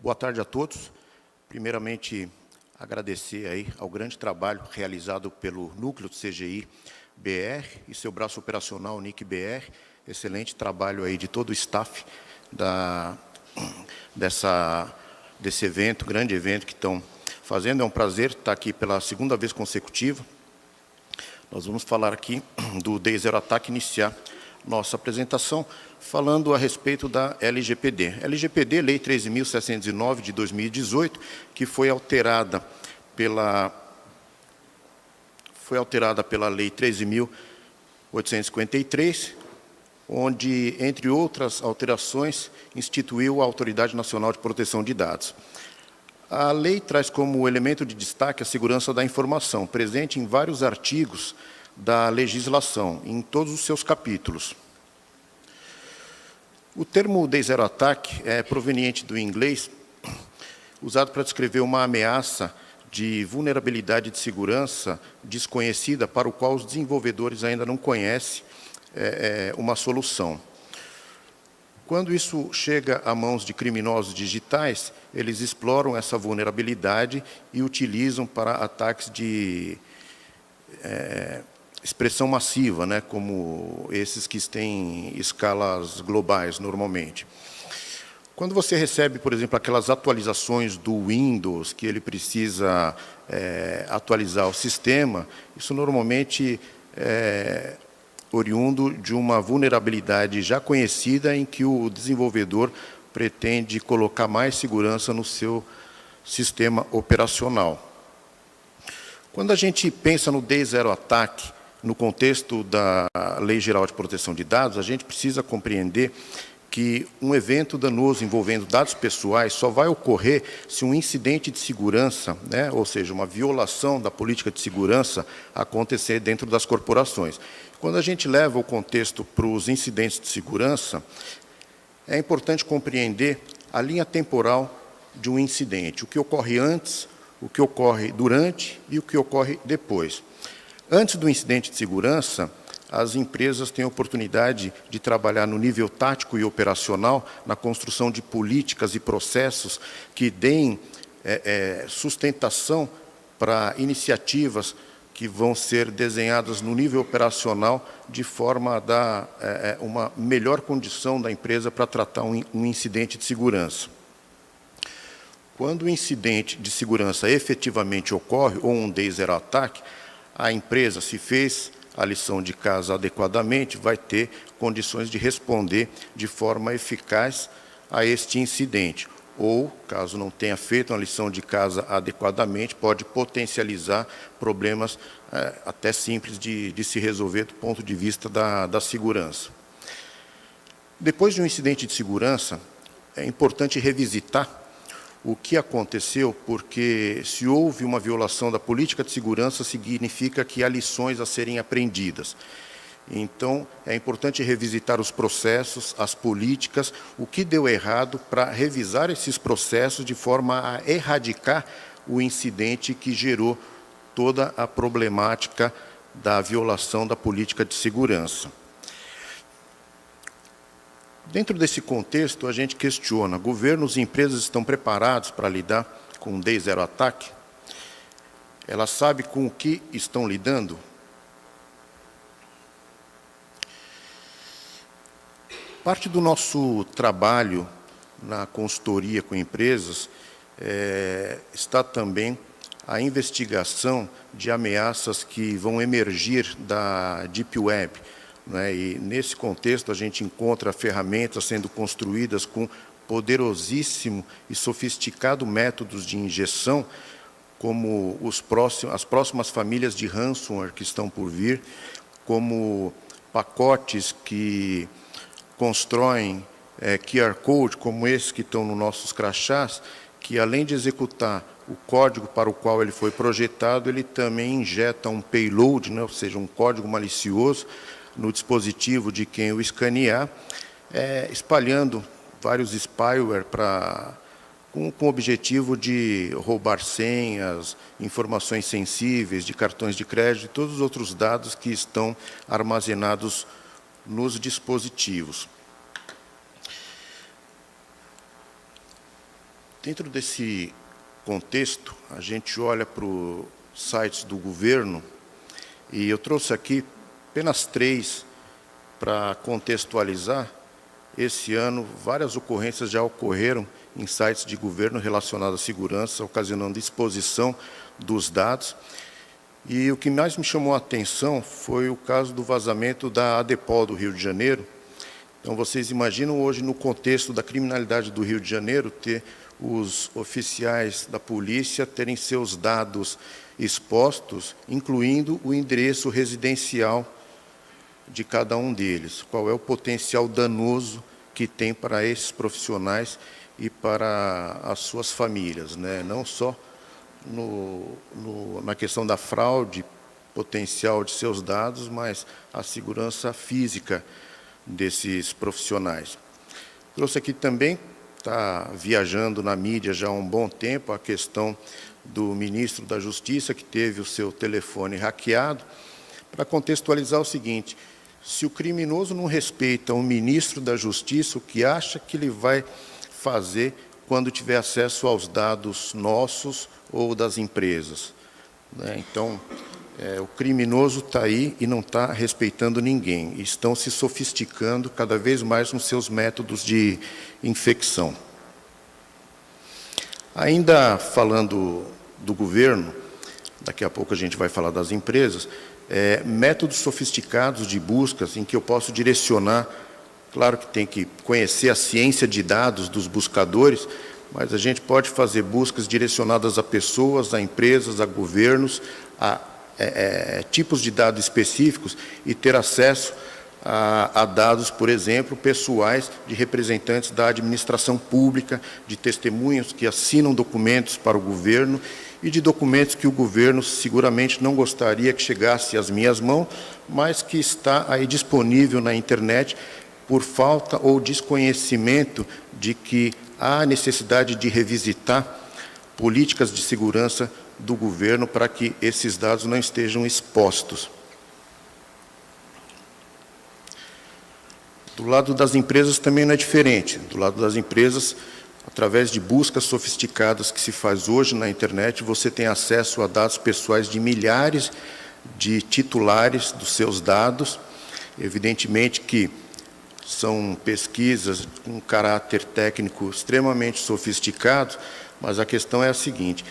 Boa tarde a todos. Primeiramente, agradecer aí ao grande trabalho realizado pelo Núcleo do CGI BR e seu braço operacional, NIC BR. Excelente trabalho aí de todo o staff desse evento, grande evento que estão fazendo. É um prazer estar aqui pela segunda vez consecutiva. Nós vamos falar aqui do Day Zero Attack, iniciar nossa apresentação falando a respeito da LGPD. LGPD, Lei 13.709 de 2018, que foi alterada pela Lei 13.853, onde, entre outras alterações, instituiu a Autoridade Nacional de Proteção de Dados. A lei traz como elemento de destaque a segurança da informação, presente em vários artigos da legislação, em todos os seus capítulos. O termo Day Zero Attack é proveniente do inglês, usado para descrever uma ameaça de vulnerabilidade de segurança desconhecida para o qual os desenvolvedores ainda não conhecem uma solução. Quando isso chega a mãos de criminosos digitais, eles exploram essa vulnerabilidade e utilizam para ataques de expressão massiva, né, como esses que têm escalas globais, normalmente. Quando você recebe, por exemplo, aquelas atualizações do Windows, que ele precisa atualizar o sistema, isso normalmente é oriundo de uma vulnerabilidade já conhecida em que o desenvolvedor pretende colocar mais segurança no seu sistema operacional. Quando a gente pensa no Day Zero Attack, no contexto da Lei Geral de Proteção de Dados, a gente precisa compreender que um evento danoso envolvendo dados pessoais só vai ocorrer se um incidente de segurança, né, ou seja, uma violação da política de segurança, acontecer dentro das corporações. Quando a gente leva o contexto para os incidentes de segurança, é importante compreender a linha temporal de um incidente, o que ocorre antes, o que ocorre durante e o que ocorre depois. Antes do incidente de segurança, as empresas têm a oportunidade de trabalhar no nível tático e operacional, na construção de políticas e processos que deem sustentação para iniciativas que vão ser desenhadas no nível operacional de forma a dar uma melhor condição da empresa para tratar um incidente de segurança. Quando o incidente de segurança efetivamente ocorre, ou um Day Zero Attack, a empresa, se fez a lição de casa adequadamente, vai ter condições de responder de forma eficaz a este incidente. Ou, caso não tenha feito a lição de casa adequadamente, pode potencializar problemas até simples de se resolver do ponto de vista da segurança. Depois de um incidente de segurança, é importante revisitar o que aconteceu, porque se houve uma violação da política de segurança, significa que há lições a serem aprendidas. Então, é importante revisitar os processos, as políticas, o que deu errado, para revisar esses processos de forma a erradicar o incidente que gerou toda a problemática da violação da política de segurança. Dentro desse contexto, a gente questiona, governos e empresas estão preparados para lidar com o Day Zero Attack? Elas sabem com o que estão lidando? Parte do nosso trabalho na consultoria com empresas está também a investigação de ameaças que vão emergir da Deep Web, né? E, nesse contexto, a gente encontra ferramentas sendo construídas com poderosíssimo e sofisticado métodos de injeção, como as próximas famílias de ransomware que estão por vir, como pacotes que constroem QR Code, como esses que estão nos nossos crachás, que, além de executar o código para o qual ele foi projetado, ele também injeta um payload, né, ou seja, um código malicioso, no dispositivo de quem o escanear, espalhando vários spyware com o objetivo de roubar senhas, informações sensíveis de cartões de crédito e todos os outros dados que estão armazenados nos dispositivos. Dentro desse contexto, a gente olha para os sites do governo, e eu trouxe aqui apenas 3 para contextualizar. Esse ano, várias ocorrências já ocorreram em sites de governo relacionados à segurança, ocasionando exposição dos dados. E o que mais me chamou a atenção foi o caso do vazamento da ADEPOL do Rio de Janeiro. Então, vocês imaginam hoje, no contexto da criminalidade do Rio de Janeiro, ter os oficiais da polícia terem seus dados expostos, incluindo o endereço residencial de cada um deles. Qual é o potencial danoso que tem para esses profissionais e para as suas famílias, né? Não só na questão da fraude potencial de seus dados, mas a segurança física desses profissionais. Trouxe aqui também, está viajando na mídia já há um bom tempo, a questão do ministro da Justiça, que teve o seu telefone hackeado, para contextualizar o seguinte: se o criminoso não respeita o ministro da Justiça, o que acha que ele vai fazer quando tiver acesso aos dados nossos ou das empresas, né? Então, o criminoso está aí e não está respeitando ninguém. Estão se sofisticando cada vez mais nos seus métodos de infecção. Ainda falando do governo, daqui a pouco a gente vai falar das empresas, métodos sofisticados de buscas em que eu posso direcionar. Claro que tem que conhecer a ciência de dados dos buscadores, mas a gente pode fazer buscas direcionadas a pessoas, a empresas, a governos, a tipos de dados específicos e ter acesso a dados, por exemplo, pessoais de representantes da administração pública, de testemunhas que assinam documentos para o governo e de documentos que o governo seguramente não gostaria que chegasse às minhas mãos, mas que está aí disponível na internet por falta ou desconhecimento de que há necessidade de revisitar políticas de segurança do governo para que esses dados não estejam expostos. Do lado das empresas também não é diferente. Do lado das empresas, através de buscas sofisticadas que se faz hoje na internet, você tem acesso a dados pessoais de milhares de titulares dos seus dados. Evidentemente que são pesquisas com caráter técnico extremamente sofisticado, mas a questão é a seguinte: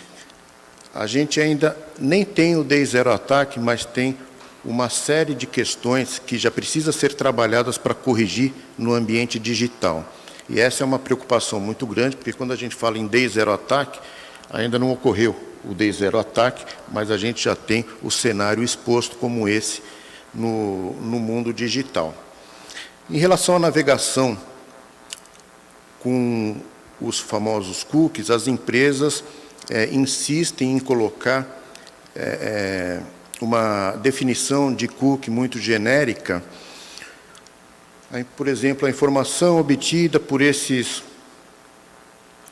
a gente ainda nem tem o Day Zero Attack, mas tem uma série de questões que já precisa ser trabalhadas para corrigir no ambiente digital. E essa é uma preocupação muito grande, porque quando a gente fala em Day Zero Attack, ainda não ocorreu o Day Zero Attack, mas a gente já tem o cenário exposto como esse no mundo digital. Em relação à navegação com os famosos cookies, as empresas insistem em colocar uma definição de cookie muito genérica. Por exemplo, a informação obtida por esses...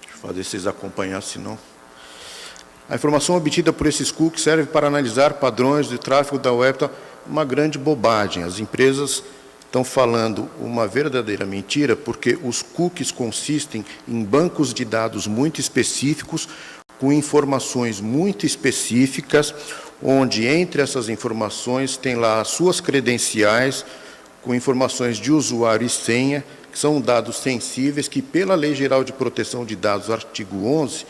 Deixa eu fazer vocês acompanhar, senão... A informação obtida por esses cookies serve para analisar padrões de tráfego da web. Uma grande bobagem. As empresas estão falando uma verdadeira mentira, porque os cookies consistem em bancos de dados muito específicos, com informações muito específicas, onde entre essas informações tem lá as suas credenciais, com informações de usuário e senha, que são dados sensíveis, que pela Lei Geral de Proteção de Dados, artigo 11,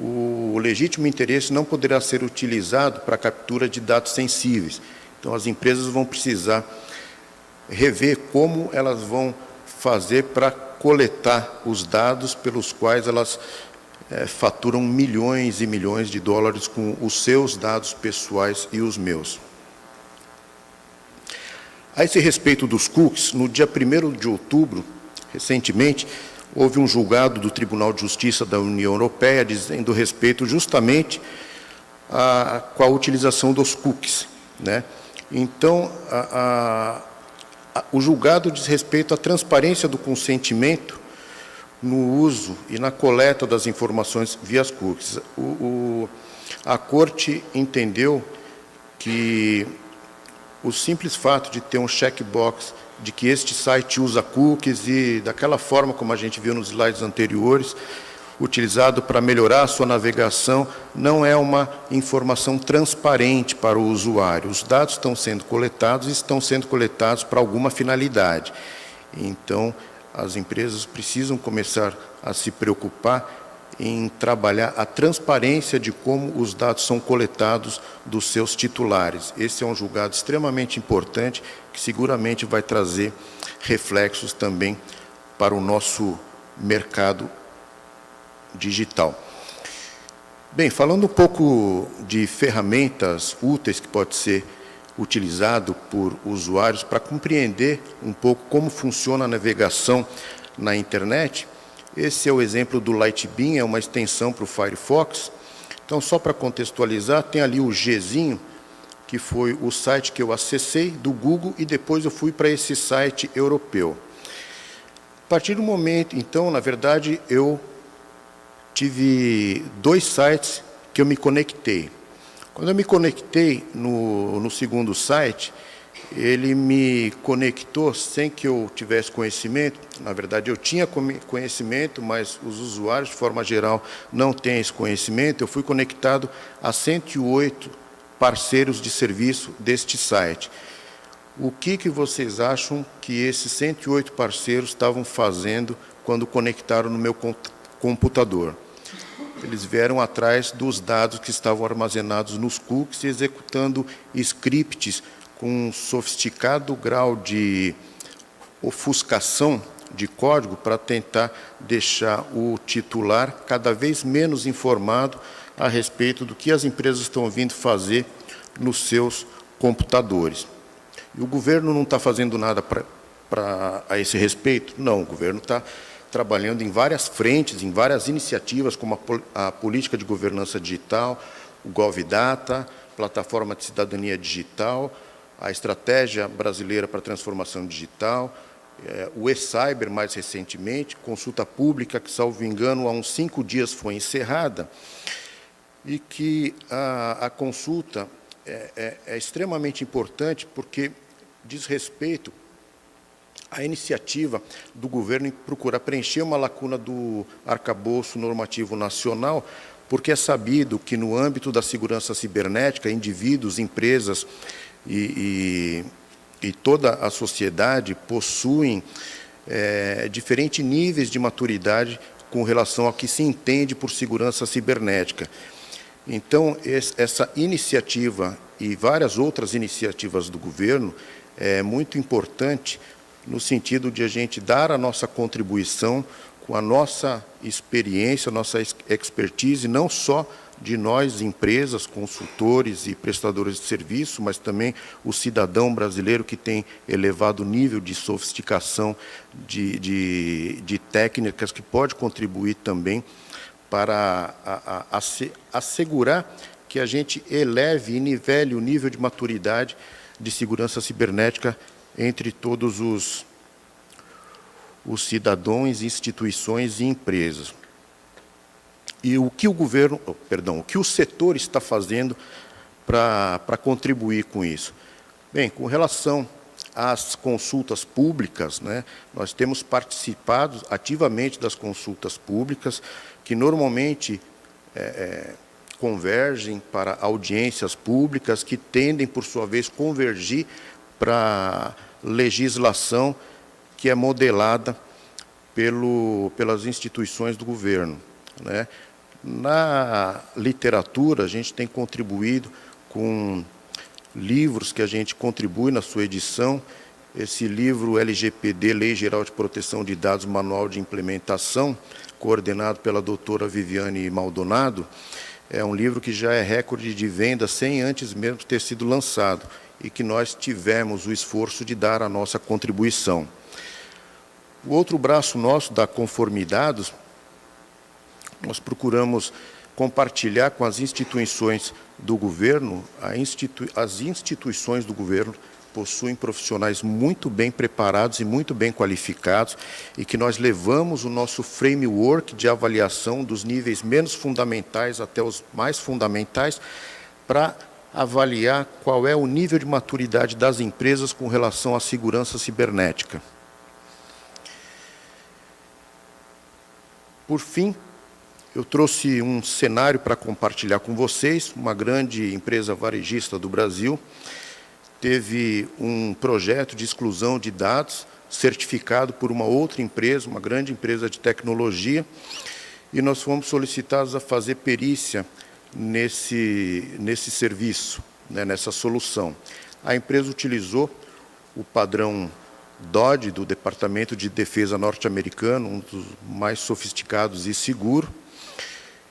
o legítimo interesse não poderá ser utilizado para a captura de dados sensíveis. Então, as empresas vão precisar rever como elas vão fazer para coletar os dados pelos quais elas faturam milhões e milhões de dólares com os seus dados pessoais e os meus. A esse respeito dos cookies, no dia 1º de outubro, recentemente, houve um julgado do Tribunal de Justiça da União Europeia dizendo respeito justamente com a utilização dos cookies, né? Então, o julgado diz respeito à transparência do consentimento no uso e na coleta das informações via cookies. A Corte entendeu que o simples fato de ter um checkbox de que este site usa cookies e daquela forma como a gente viu nos slides anteriores, utilizado para melhorar a sua navegação, não é uma informação transparente para o usuário. Os dados estão sendo coletados e estão sendo coletados para alguma finalidade. Então, as empresas precisam começar a se preocupar em trabalhar a transparência de como os dados são coletados dos seus titulares. Esse é um julgado extremamente importante, que seguramente vai trazer reflexos também para o nosso mercado digital. Bem, falando um pouco de ferramentas úteis que pode ser utilizado por usuários para compreender um pouco como funciona a navegação na internet, esse é o exemplo do Lightbeam, é uma extensão para o Firefox. Então, só para contextualizar, tem ali o Gzinho, que foi o site que eu acessei do Google e depois eu fui para esse site europeu. A partir do momento, então, na verdade, eu tive 2 sites que eu me conectei. Quando eu me conectei no segundo site, ele me conectou sem que eu tivesse conhecimento. Na verdade, eu tinha conhecimento, mas os usuários, de forma geral, não têm esse conhecimento. Eu fui conectado a 108 parceiros de serviço deste site. O que vocês acham que esses 108 parceiros estavam fazendo quando conectaram no meu computador? Eles vieram atrás dos dados que estavam armazenados nos cookies, executando scripts com um sofisticado grau de ofuscação de código para tentar deixar o titular cada vez menos informado a respeito do que as empresas estão vindo fazer nos seus computadores. E o governo não está fazendo nada a esse respeito? Não, o governo está trabalhando em várias frentes, em várias iniciativas, como a política de governança digital, o GovData, plataforma de cidadania digital, a estratégia brasileira para a transformação digital, o e-cyber mais recentemente, consulta pública que, salvo engano, há uns 5 dias foi encerrada, e que a consulta é extremamente importante porque diz respeito à iniciativa do governo em procurar preencher uma lacuna do arcabouço normativo nacional, porque é sabido que, no âmbito da segurança cibernética, indivíduos, empresas e toda a sociedade possuem diferentes níveis de maturidade com relação ao que se entende por segurança cibernética. Então, essa iniciativa e várias outras iniciativas do governo é muito importante no sentido de a gente dar a nossa contribuição com a nossa experiência, a nossa expertise, não só de nós, empresas, consultores e prestadores de serviço, mas também o cidadão brasileiro que tem elevado nível de sofisticação de técnicas que pode contribuir também para assegurar que a gente eleve e nivele o nível de maturidade de segurança cibernética entre todos os cidadãos, instituições e empresas. E o que o que o setor está fazendo para contribuir com isso? Bem, com relação às consultas públicas, né, nós temos participado ativamente das consultas públicas, que normalmente convergem para audiências públicas, que tendem, por sua vez, convergir para legislação que é modelada pelas instituições do governo, né? Na literatura, a gente tem contribuído com livros que a gente contribui na sua edição. Esse livro LGPD, Lei Geral de Proteção de Dados, Manual de Implementação, coordenado pela doutora Viviane Maldonado, é um livro que já é recorde de venda sem antes mesmo ter sido lançado e que nós tivemos o esforço de dar a nossa contribuição. O outro braço nosso, da Conformidados, nós procuramos compartilhar com as instituições do governo. As instituições do governo possuem profissionais muito bem preparados e muito bem qualificados e que nós levamos o nosso framework de avaliação dos níveis menos fundamentais até os mais fundamentais para avaliar qual é o nível de maturidade das empresas com relação à segurança cibernética. Por fim, Eu trouxe um cenário para compartilhar com vocês. Uma grande empresa varejista do Brasil teve um projeto de exclusão de dados certificado por uma outra empresa, uma grande empresa de tecnologia, e nós fomos solicitados a fazer perícia nesse serviço, né, nessa solução. A empresa utilizou o padrão DoD, do Departamento de Defesa norte-americano, um dos mais sofisticados e seguro.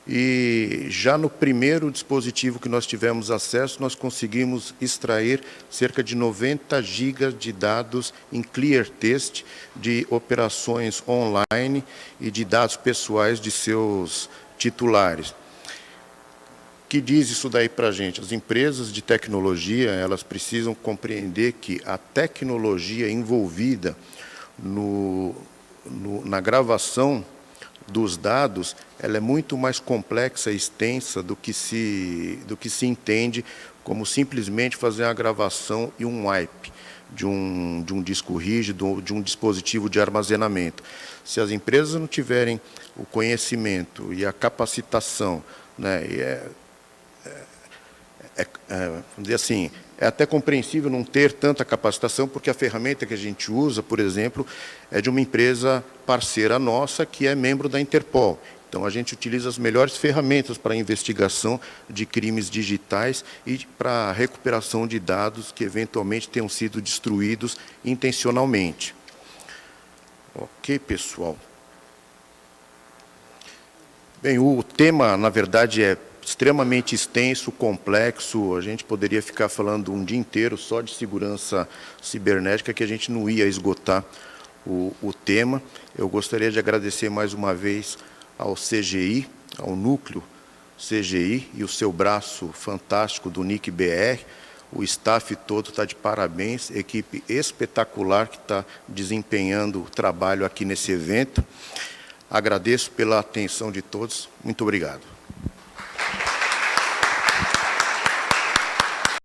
E já no primeiro dispositivo que nós tivemos acesso, nós conseguimos extrair cerca de 90 gigas de dados em clear text de operações online e de dados pessoais de seus titulares. O que diz isso daí para a gente? As empresas de tecnologia, elas precisam compreender que a tecnologia envolvida na gravação dos dados, ela é muito mais complexa e extensa do que se entende como simplesmente fazer uma gravação e um wipe de um disco rígido, de um dispositivo de armazenamento. Se as empresas não tiverem o conhecimento e a capacitação, né, vamos dizer assim, é até compreensível não ter tanta capacitação, porque a ferramenta que a gente usa, por exemplo, é de uma empresa parceira nossa, que é membro da Interpol. Então, a gente utiliza as melhores ferramentas para a investigação de crimes digitais e para a recuperação de dados que, eventualmente, tenham sido destruídos intencionalmente. Ok, pessoal? Bem, o tema, na verdade, é extremamente extenso, complexo. A gente poderia ficar falando um dia inteiro só de segurança cibernética, que a gente não ia esgotar o tema. Eu gostaria de agradecer mais uma vez ao CGI, ao núcleo CGI e o seu braço fantástico do NIC BR. O staff todo está de parabéns, equipe espetacular que está desempenhando o trabalho aqui nesse evento. Agradeço pela atenção de todos. Muito obrigado.